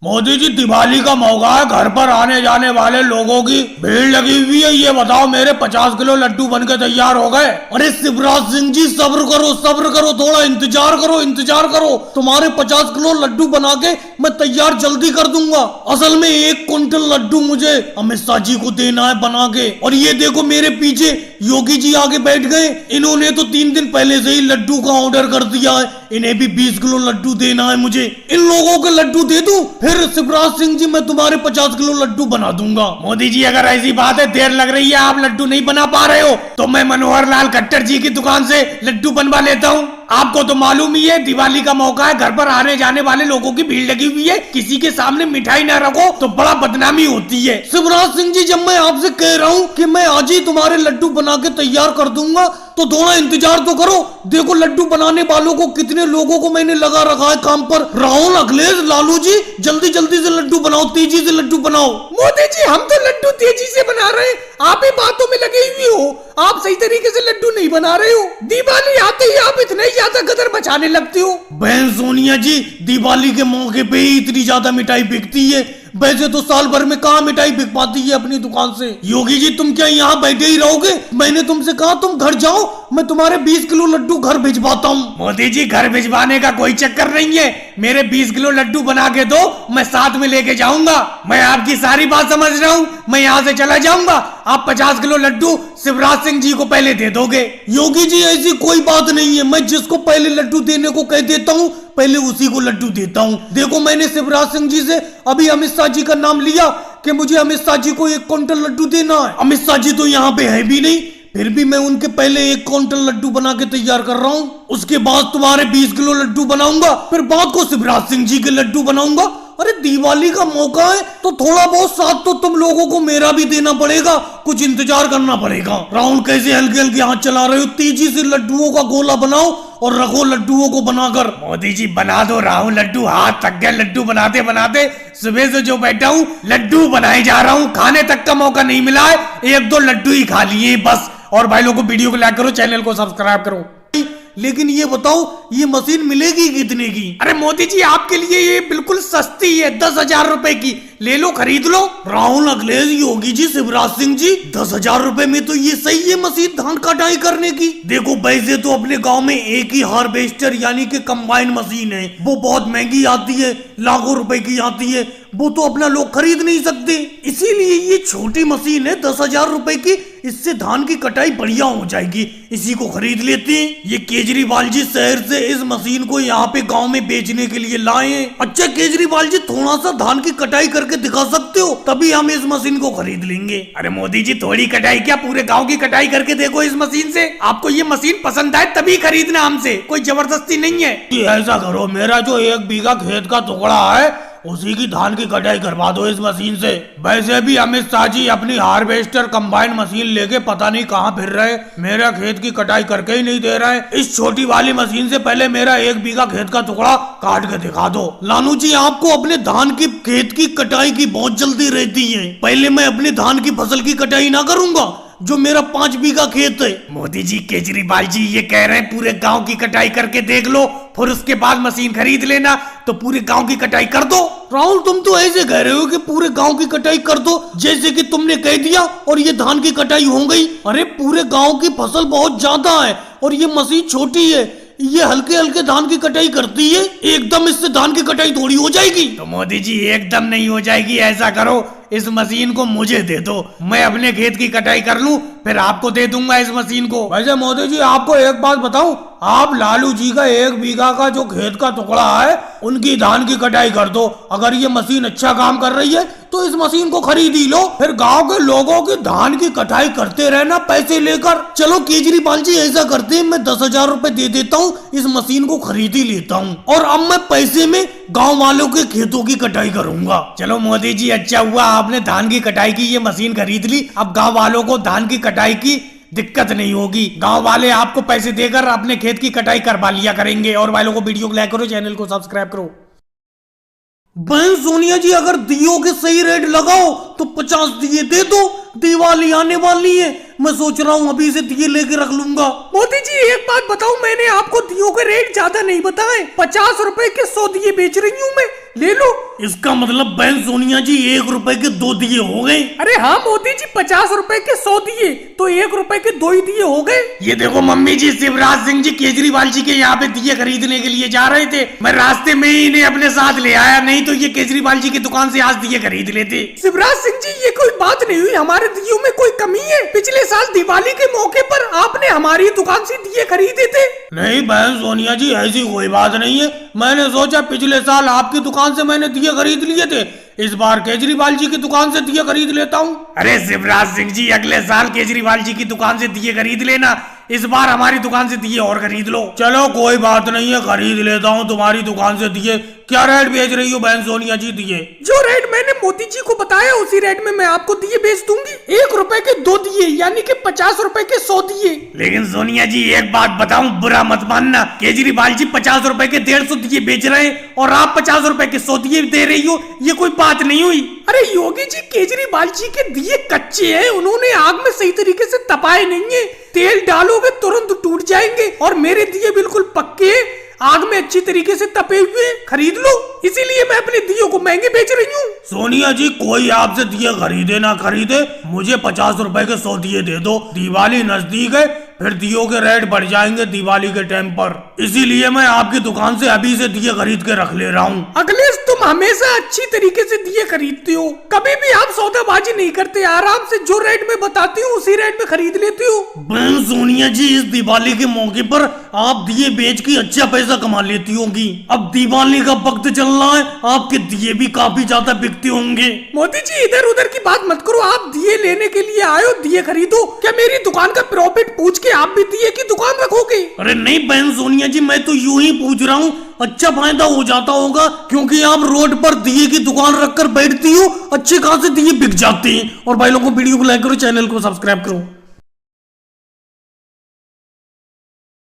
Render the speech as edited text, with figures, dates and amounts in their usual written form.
मोदी जी दिवाली का मौका है, घर पर आने जाने वाले लोगों की भीड़ लगी हुई है। ये बताओ मेरे 50 किलो लड्डू बनके तैयार हो गए? अरे शिवराज सिंह जी सब्र करो, थोड़ा इंतजार करो। तुम्हारे 50 किलो लड्डू बना के मैं तैयार जल्दी कर दूंगा। असल में 1 क्विंटल लड्डू मुझे अमित शाह जी को देना है बना के। और ये देखो मेरे पीछे योगी जी आगे बैठ गए। इन्होंने तो 3 दिन पहले से ही लड्डू का ऑर्डर कर दिया है। इन्हें भी 20 किलो लड्डू देना है मुझे। इन लोगों के लड्डू दे दूं, फिर शिवराज सिंह जी मैं तुम्हारे 50 किलो लड्डू बना दूंगा। मोदी जी अगर ऐसी बात है, देर लग रही है, आप लड्डू नहीं बना पा रहे हो, तो मैं मनोहर लाल खट्टर जी की दुकान से लड्डू बनवा लेता हूँ। आपको तो मालूम ही है दिवाली का मौका है, घर पर आने जाने वाले लोगों की भीड़ लगी हुई है। किसी के सामने मिठाई ना रखो तो बड़ा बदनामी होती है। शिवराज सिंह जी जब मैं आपसे कह रहा हूँ कि मैं आज ही तुम्हारे लड्डू बना के तैयार कर दूंगा, तो थोड़ा इंतजार तो करो। देखो लड्डू बनाने वालों को, कितने लोगों को मैंने लगा रखा है काम पर। राहुल, अखिलेश, लालू जी जल्दी से लड्डू बनाओ, तेजी से लड्डू बनाओ। मोदी जी हम तो लड्डू तेजी से बना रहे हैं, आप ही बातों में लगे हुए हो। आप सही तरीके से लड्डू नहीं बना रहे हो। दिवाली आते ही आप इतने ज्यादा गदर मचाने लगते हो। बहन सोनिया जी, दिवाली के मौके पे ही इतनी ज्यादा मिठाई बिकती है। वैसे तो साल भर में कहाँ मिठाई बिक पाती है अपनी दुकान से। योगी जी तुम क्या यहाँ बैठे ही रहोगे? मैंने तुमसे कहा तुम घर जाओ, मैं तुम्हारे 20 किलो लड्डू घर भिजवाता हूँ। मोदी जी घर भिजवाने का कोई चक्कर नहीं है। मेरे 20 किलो लड्डू बना के दो, मैं साथ में लेके जाऊंगा। मैं आपकी सारी बात समझ रहा हूँ, मैं यहाँ से चला जाऊंगा। आप 50 किलो लड्डू शिवराज सिंह जी को पहले दे दोगे। योगी जी ऐसी कोई बात नहीं है, मैं जिसको पहले लड्डू देने को कह देता हूँ पहले उसी को लड्डू देता हूँ। देखो मैंने शिवराज सिंह जी से अभी अमित शाह जी का नाम लिया कि मुझे अमित शाह जी को 1 क्विंटल लड्डू देना है। अमित शाह जी तो यहाँ पे है भी नहीं, फिर भी मैं उनके पहले 1 क्विंटल लड्डू बना के तैयार कर रहा हूँ। उसके बाद तुम्हारे 20 किलो लड्डू बनाऊंगा, फिर बाद को शिवराज सिंह जी के लड्डू बनाऊंगा। अरे दिवाली का मौका है तो थोड़ा बहुत साथ तो तुम लोगों को मेरा भी देना पड़ेगा, कुछ इंतजार करना पड़ेगा। राहुल कैसे हल्के हल्के हाथ चला रहे हो? तेजी से लड्डुओं का गोला बनाओ और रखो लड्डुओं को बनाकर। मोदी जी बना दो राहुल लड्डू, हाथ थक गया लड्डू बनाते बनाते। सुबह से जो बैठा हूँ लड्डू बनाए जा रहा हूँ, खाने तक का मौका नहीं मिला है। 1-2 लड्डू ही खा लिए बस। और भाई लोगों को वीडियो को लाइक करो, चैनल को सब्सक्राइब करो। लेकिन ये बताओ ये मशीन मिलेगी कितने की? अरे मोदी जी आपके लिए ये बिल्कुल सस्ती है, 10,000 रुपए की। ले लो, खरीद लो। राहुल, अखिलेश, योगी जी, शिवराज सिंह जी, 10,000 रुपए में तो ये सही है मशीन धान कटाई करने की। देखो वैसे तो अपने गांव में एक ही हार्वेस्टर यानी कि कंबाइन मशीन है, वो बहुत महंगी आती है, लाखों रुपए की आती है। वो तो अपना लोग खरीद नहीं सकते, इसीलिए ये छोटी मशीन है 10,000 रुपए की। इससे धान की कटाई बढ़िया हो जाएगी, इसी को खरीद लेते हैं। ये केजरीवाल जी शहर से इस मशीन को यहाँ पे गांव में बेचने के लिए लाए हैं। अच्छा केजरीवाल जी थोड़ा सा धान की कटाई करके दिखा सकते हो, तभी हम इस मशीन को खरीद लेंगे। अरे मोदी जी थोड़ी कटाई क्या, पूरे गांव की कटाई करके देखो इस मशीन से। आपको ये मशीन पसंद आए तभी खरीदना हमसे, कोई जबरदस्ती नहीं है। ऐसा करो, मेरा जो 1 बीघा खेत का टुकड़ा है उसी की धान की कटाई करवा दो इस मशीन से। वैसे भी अमित शाह जी अपनी हार्वेस्टर कंबाइन मशीन लेके पता नहीं कहाँ फिर रहे, मेरा खेत की कटाई करके ही नहीं दे रहे। इस छोटी वाली मशीन से पहले मेरा 1 बीघा खेत का टुकड़ा काट के दिखा दो। लालू जी आपको अपने धान की खेत की कटाई की बहुत जल्दी रहती है, पहले मैं अपने धान की फसल की कटाई ना करूंगा जो मेरा 5 बीघा खेत है। मोदी जी केजरीवाल जी ये कह रहे हैं पूरे गांव की कटाई करके देख लो, फिर उसके बाद मशीन खरीद लेना, तो पूरे गांव की कटाई कर दो। राहुल तुम तो ऐसे कह रहे हो कि पूरे गांव की कटाई कर दो, जैसे कि तुमने कह दिया और ये धान की कटाई हो गई। अरे पूरे गांव की फसल बहुत ज्यादा है और ये मशीन छोटी है, ये हल्के हल्के धान की कटाई करती है, एकदम इससे धान की कटाई थोड़ी हो जाएगी। तो मोदी जी एकदम नहीं हो जाएगी। ऐसा करो इस मशीन को मुझे दे दो, मैं अपने खेत की कटाई कर लूं, फिर आपको दे दूंगा इस मशीन को। वैसे मोदी जी आपको एक बात बताऊं, आप लालू जी का 1 बीघा का जो खेत का टुकड़ा है उनकी धान की कटाई कर दो। अगर ये मशीन अच्छा काम कर रही है तो इस मशीन को खरीद ही लो, फिर गांव के लोगों की धान की कटाई करते रहना पैसे लेकर। चलो केजरीवाल जी ऐसा करते हैं, मैं 10,000 रुपए दे देता हूँ, इस मशीन को खरीद ही लेता हूँ और अब मैं पैसे में गाँव वालों के खेतों की कटाई करूंगा। चलो मोदी जी अच्छा हुआ आपने धान की कटाई की ये मशीन खरीद ली, अब गाँव वालों को धान की कटाई की दिक्कत नहीं होगी। गांव वाले आपको पैसे देकर अपने खेत की कटाई करवा लिया करेंगे। और वालों को वीडियो को लाइक करो, चैनल को सब्सक्राइब करो। बहन सोनिया जी अगर दियो के सही रेट लगाओ तो 50 दिए दे दो, दिवाली आने वाली है, मैं सोच रहा हूँ अभी से दिए लेके रख लूंगा। मोदी जी एक बात बताऊं, मैंने आपको दियो के रेट ज्यादा नहीं बताए, 50 रुपए के 100 दिए बेच रही हूँ मैं, ले लो इसका मतलब बहन सोनिया जी 1 रुपए के 2 दिए हो गए। अरे हाँ मोदी जी, 50 रुपए के 100 दिए तो 1 रुपए के 2 ही दिए हो गए। ये देखो मम्मी जी, शिवराज सिंह जी केजरीवाल जी के यहाँ पे दिए खरीदने के लिए जा रहे थे। मैं रास्ते में ही इन्हें अपने साथ ले आया, नहीं तो ये केजरीवाल जी की दुकान से आज दिए खरीद लेते। शिवराज सिंह जी, ये कोई बात नहीं हुई, हमारे दियों में कोई कमी है? पिछले साल दिवाली के मौके पर आपने हमारी दुकान से दिए खरीदे थे। नहीं बहन सोनिया जी, ऐसी कोई बात नहीं है। मैंने सोचा पिछले साल आपकी दुकान से मैंने दिए खरीद लिए थे, इस बार केजरीवाल जी की दुकान से दिए खरीद लेता हूँ। अरे शिवराज सिंह जी, अगले साल केजरीवाल जी की दुकान से दिए खरीद लेना, इस बार हमारी दुकान से दिए और खरीद लो। चलो कोई बात नहीं है, खरीद लेता हूँ तुम्हारी दुकान से दिए। क्या रेट बेच रही हो बहन सोनिया जी दिए? जो रेट मैंने मोदी जी को बताया उसी रेट में मैं आपको दिए बेच दूंगी। 1 रुपए के 2 दिए यानी कि 50 रुपए के 100 दिए। लेकिन सोनिया जी एक बात बताऊं, बुरा मत मानना, केजरीवाल जी 50 रुपए के 150 दिए बेच रहे हैं और आप 50 रुपए के 100 दिए दे रही हो, ये कोई बात नहीं हुई। अरे योगी जी, केजरीवाल जी के दिए कच्चे हैं, उन्होंने आग में सही तरीके से तपाए नहीं है। तेल डालोगे तुरंत टूट जाएंगे और मेरे दिए बिल्कुल पक्के, आग में अच्छी तरीके से तपे हुए, खरीद लो। इसीलिए मैं अपने दियों को महंगे बेच रही हूँ। सोनिया जी कोई आपसे दिए खरीदे ना खरीदे, मुझे 50 रुपए के 100 दिए दे दो। दिवाली नजदीक है, फिर दियों के रेट बढ़ जाएंगे दिवाली के टाइम पर, इसीलिए मैं आपकी दुकान से अभी से दिए खरीद के रख ले रहा हूँ। अखिलेश, तुम हमेशा अच्छी तरीके से दिए खरीदते हो, कभी भी आप सौदाबाजी नहीं करते, आराम से जो रेट में बताती हूँ उसी रेट में खरीद लेते हो। बहन सोनिया जी, इस दिवाली के मौके पर आप दिए बेच के अच्छा पैसा कमा लेती होंगी। अब दिवाली का वक्त चल रहा है, आपके दिए भी काफी ज्यादा बिकते होंगे। मोदी जी इधर उधर की बात मत करो, आप दिए लेने के लिए आए हो, दिए खरीदो। क्या मेरी दुकान का प्रॉफिट पूछ के आप भी दिए की दुकान रखोगे? अरे नहीं बहन सोनिया जी, मैं तो यूं ही पूछ रहा हूँ, अच्छा फायदा हो जाता होगा क्योंकि आप रोड पर दिए की दुकान रखकर बैठती हो, अच्छे खासे दिए बिक जाते हैं। और भाई लोगों को वीडियो को लाइक करो, चैनल को सब्सक्राइब करो।